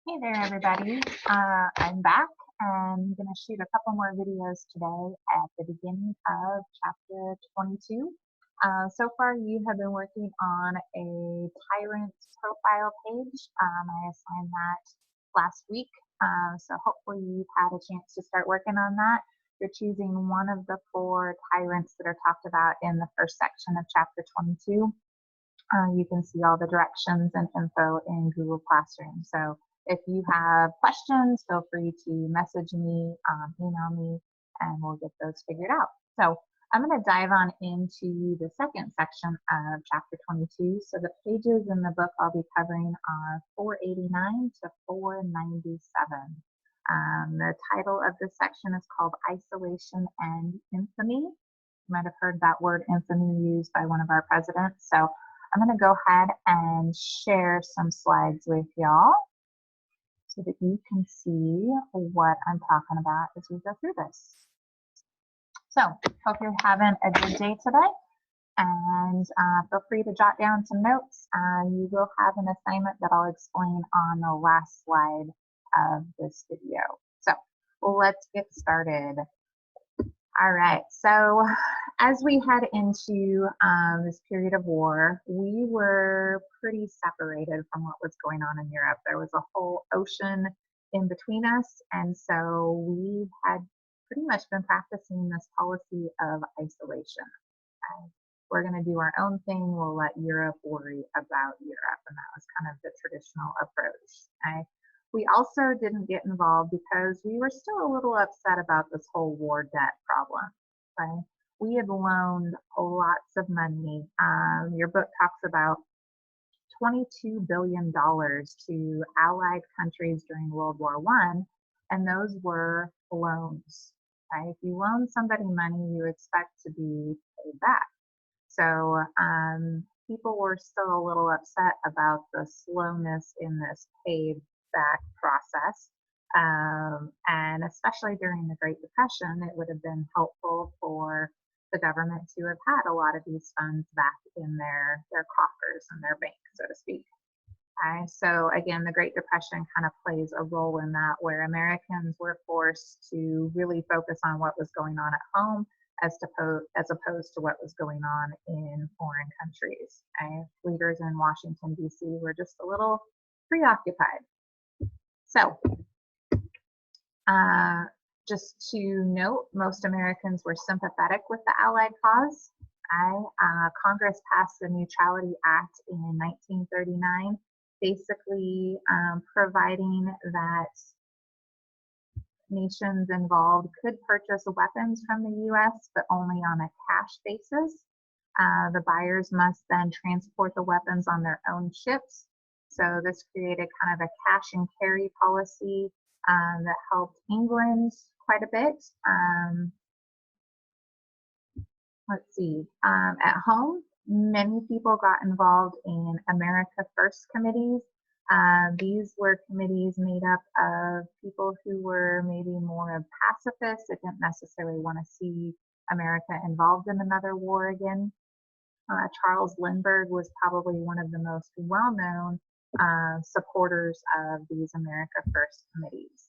Hey there, everybody. I'm back and I'm going to shoot a couple more videos today at the beginning of chapter 22. So far, you have been working on a tyrant profile page. I assigned that last week, so hopefully you've had a chance to start working on that. You're choosing one of the four tyrants that are talked about in the first section of chapter 22. You can see all the directions and info in Google Classroom. So if you have questions, feel free to message me, email me, and we'll get those figured out. So I'm going to dive on into the second section of chapter 22. So the pages in the book I'll be covering are 489 to 497. The title of this section is called Isolation and Infamy. You might have heard that word infamy used by one of our presidents. So I'm going to go ahead and share some slides with y'all so that you can see what I'm talking about as we go through this. So hope you're having a good day today, and feel free to jot down some notes. You will have an assignment that I'll explain on the last slide of this video. So let's get started. All right, so as we head into this period of war, we were pretty separated from what was going on in Europe. There was a whole ocean in between us, and so we had pretty much been practicing this policy of isolation. We're going to do our own thing. We'll let Europe worry about Europe, and that was kind of the traditional approach. Okay? We also didn't get involved because we were still a little upset about this whole war debt problem. Okay? We had loaned lots of money. Your book talks about $22 billion to allied countries during World War I, and those were loans. Okay? If you loan somebody money, you expect to be paid back. So people were still a little upset about the slowness in this paid back process. And especially during the Great Depression, it would have been helpful for the government to have had a lot of these funds back in their coffers and their bank, so to speak. Okay, so again, the Great Depression kind of plays a role in that, where Americans were forced to really focus on what was going on at home as opposed to what was going on in foreign countries. Okay? Leaders in Washington, D.C. were just a little preoccupied. So just to note, most Americans were sympathetic with the Allied cause. Congress passed the Neutrality Act in 1939, basically providing that nations involved could purchase weapons from the U.S., but only on a cash basis. The buyers must then transport the weapons on their own ships. So this created kind of a cash and carry policy that helped England quite a bit. Let's see, at home, many people got involved in America First committees. These were committees made up of people who were maybe more of pacifists that didn't necessarily want to see America involved in another war again. Charles Lindbergh was probably one of the most well-known supporters of these America First committees.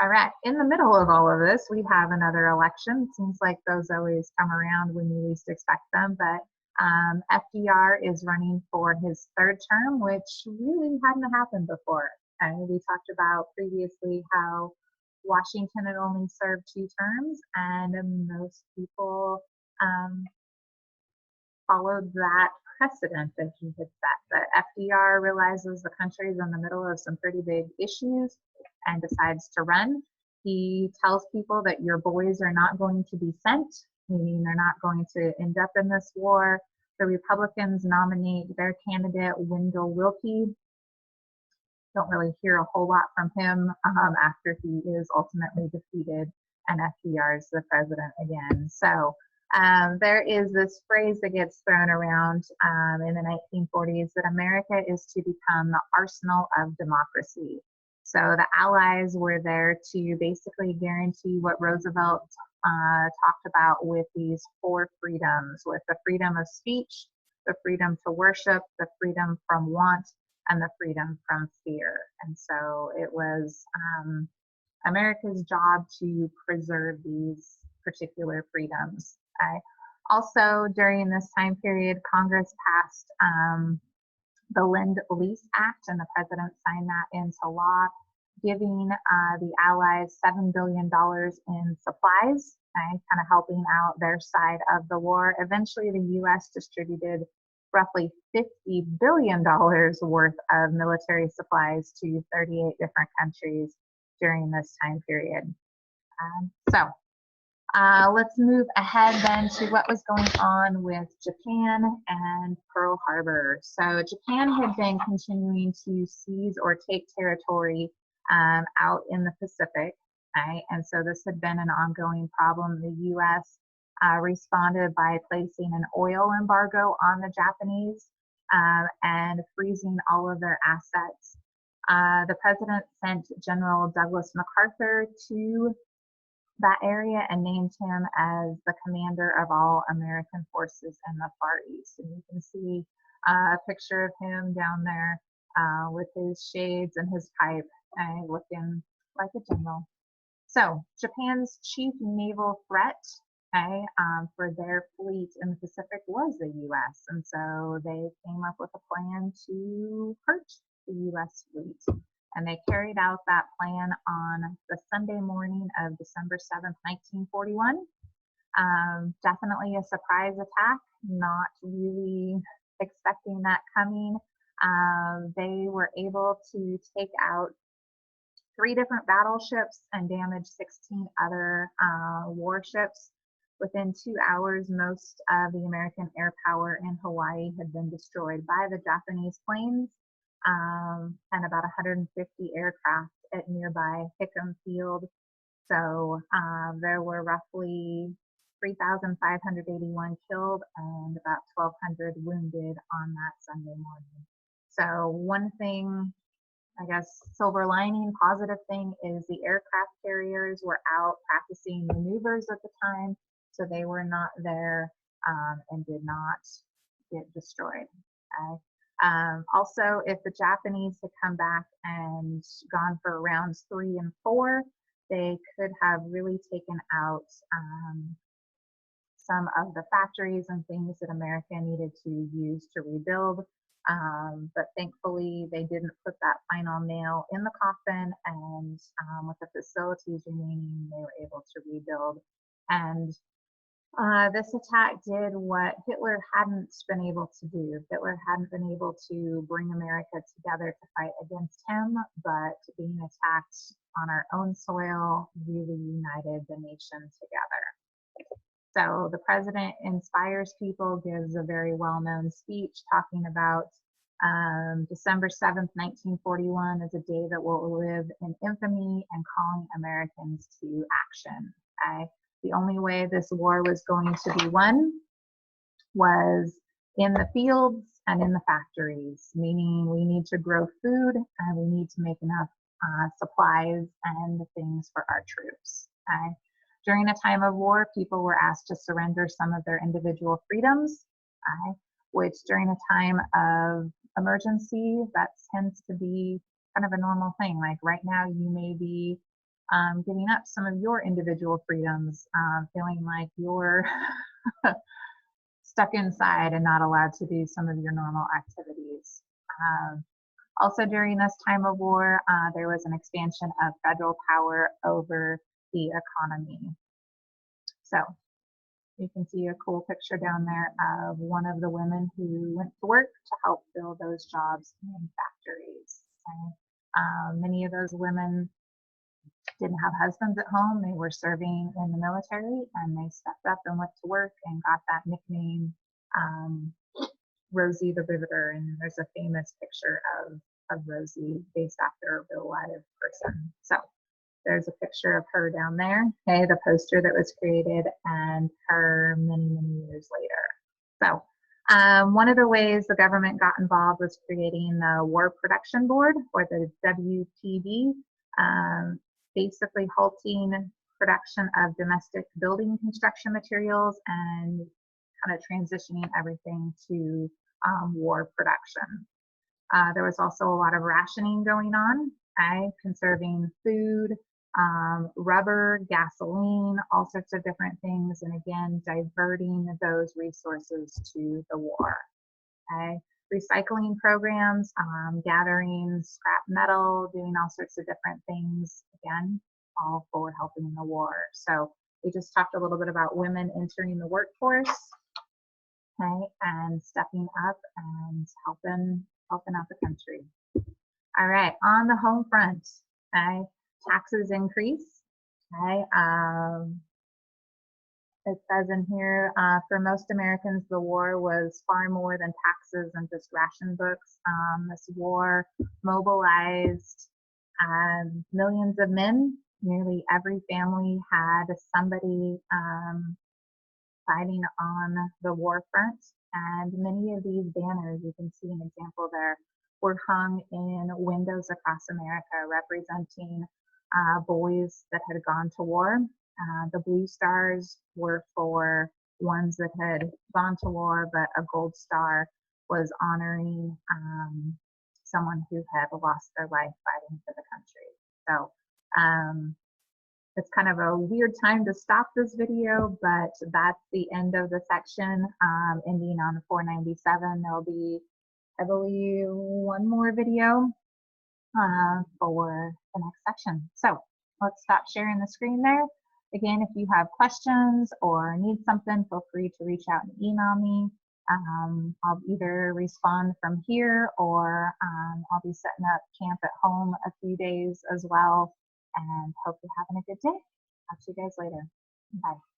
All right, in the middle of all of this, we have another election. Seems like those always come around when you least expect them, but FDR is running for his third term, which really hadn't happened before. We talked about previously how Washington had only served 2 terms, and most people followed that precedent that he had set. But FDR realizes the country is in the middle of some pretty big issues and decides to run. He tells people that your boys are not going to be sent, meaning they're not going to end up in this war. The Republicans nominate their candidate, Wendell Willkie. Don't really hear a whole lot from him after he is ultimately defeated and FDR is the president again. So there is this phrase that gets thrown around in the 1940s that America is to become the arsenal of democracy. So the Allies were there to basically guarantee what Roosevelt talked about with these 4 freedoms, with the freedom of speech, the freedom to worship, the freedom from want, and the freedom from fear. And so it was America's job to preserve these particular freedoms. Also, during this time period, Congress passed the Lend-Lease Act, and the president signed that into law, giving the Allies $7 billion in supplies, kind of helping out their side of the war. Eventually, the U.S. distributed roughly $50 billion worth of military supplies to 38 different countries during this time period. Let's move ahead then to what was going on with Japan and Pearl Harbor. So Japan had been continuing to seize or take territory out in the Pacific, right? And so this had been an ongoing problem. The U.S. Responded by placing an oil embargo on the Japanese and freezing all of their assets. The president sent General Douglas MacArthur to that area and named him as the commander of all American forces in the Far East. And you can see a picture of him down there with his shades and his pipe, looking like a general. So Japan's chief naval threat for their fleet in the Pacific was the U.S. And so they came up with a plan to hurt the U.S. fleet. And they carried out that plan on the Sunday morning of December 7th, 1941. Definitely a surprise attack, not really expecting that coming. They were able to take out 3 different battleships and damage 16 other warships. Within 2 hours, most of the American air power in Hawaii had been destroyed by the Japanese planes, and about 150 aircraft at nearby Hickam Field. So there were roughly 3,581 killed and about 1,200 wounded on that Sunday morning. So one thing, I guess, silver lining, positive thing is the aircraft carriers were out practicing maneuvers at the time, so they were not there and did not get destroyed. Also, if the Japanese had come back and gone for rounds 3 and 4, they could have really taken out some of the factories and things that America needed to use to rebuild. But thankfully, they didn't put that final nail in the coffin, and with the facilities remaining, they were able to rebuild. And this attack did what Hitler hadn't been able to do. Hitler hadn't been able to bring America together to fight against him, but being attacked on our own soil really united the nation together. So the president inspires people, gives a very well-known speech talking about December 7th, 1941 is a day that will live in infamy and calling Americans to action. The only way this war was going to be won was in the fields and in the factories, meaning we need to grow food and we need to make enough supplies and things for our troops. During a time of war, people were asked to surrender some of their individual freedoms, which during a time of emergency, that tends to be kind of a normal thing. Like right now, you may be giving up some of your individual freedoms, feeling like you're stuck inside and not allowed to do some of your normal activities. Also during this time of war, there was an expansion of federal power over the economy. So you can see a cool picture down there of one of the women who went to work to help fill those jobs in factories. Many of those women didn't have husbands at home. They were serving in the military, and they stepped up and went to work and got that nickname, Rosie the Riveter. And there's a famous picture of Rosie based after a real live person. So there's a picture of her down there, okay, the poster that was created, and her many, many years later. So one of the ways the government got involved was creating the War Production Board, or the WPB, basically halting production of domestic building construction materials and kind of transitioning everything to war production. There was also a lot of rationing going on, okay, conserving food, rubber, gasoline, all sorts of different things, and again, diverting those resources to the war. Okay, recycling programs, gathering scrap metal, doing all sorts of different things, again, all for helping the war. So we just talked a little bit about women entering the workforce, okay, and stepping up and helping out the country. All right, on the home front, okay, taxes increase. Okay, it says in here, for most Americans, the war was far more than taxes and just ration books. This war mobilized millions of men. Nearly every family had somebody fighting on the war front. And many of these banners, you can see an example there, were hung in windows across America representing boys that had gone to war. The blue stars were for ones that had gone to war, but a gold star was honoring someone who had lost their life fighting for the country. So it's kind of a weird time to stop this video, but that's the end of the section, ending on 497. There'll be, I believe, one more video for the next section. So let's stop sharing the screen there. Again, if you have questions or need something, feel free to reach out and email me. I'll either respond from here or I'll be setting up camp at home a few days as well. And hope you're having a good day. Talk to you guys later. Bye.